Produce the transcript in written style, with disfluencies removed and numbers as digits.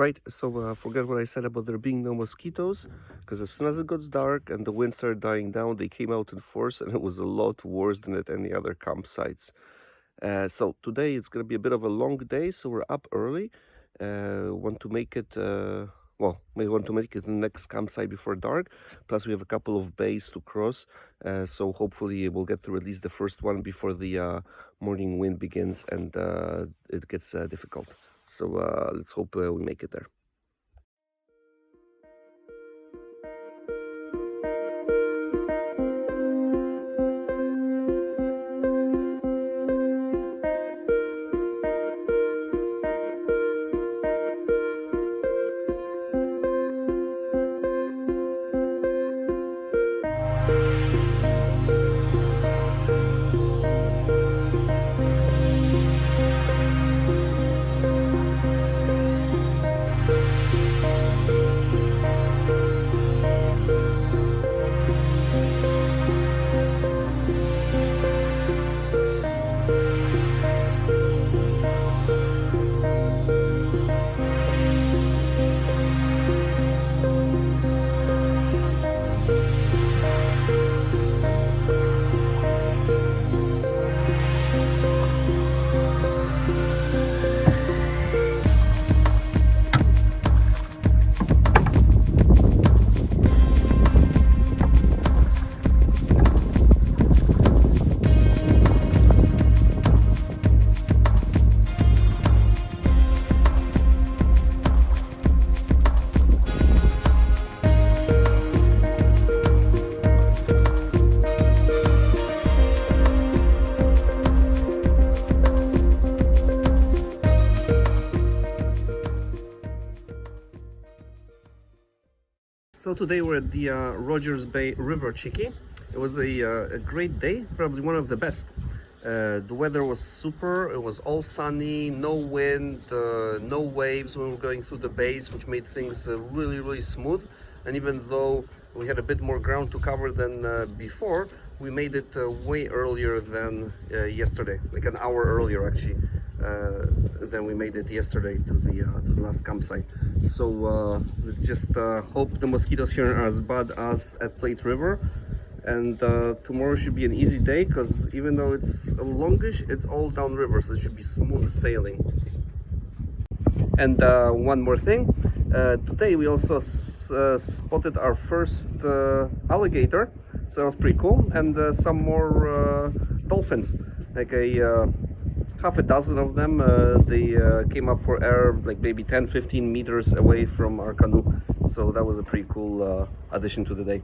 Right, so forget what I said about there being no mosquitoes, because as soon as it got dark and the wind started dying down, they came out in force, and it was a lot worse than at any other campsites. So today it's going to be a bit of a long day, so we're up early. Want to make it, may want to make it the next campsite before dark. Plus, we have a couple of bays to cross, so hopefully we'll get through at least the first one before the morning wind begins and it gets difficult. So let's hope we make it there. So today we're at the Rogers Bay River Chiki. It was a great day, probably one of the best. The weather was super, it was all sunny, no wind, no waves when we were going through the bays, which made things really smooth. And even though we had a bit more ground to cover than before, we made it way earlier than yesterday, like an hour earlier actually. Than we made it yesterday to the last campsite. So let's just hope the mosquitoes here are as bad as at Plate River. And tomorrow should be an easy day, because even though it's longish, it's all downriver, so it should be smooth sailing. And one more thing, today we also spotted our first alligator, so that was pretty cool, and some more dolphins, like half a dozen of them. They came up for air like maybe 10-15 meters away from our canoe, so that was a pretty cool addition to the day.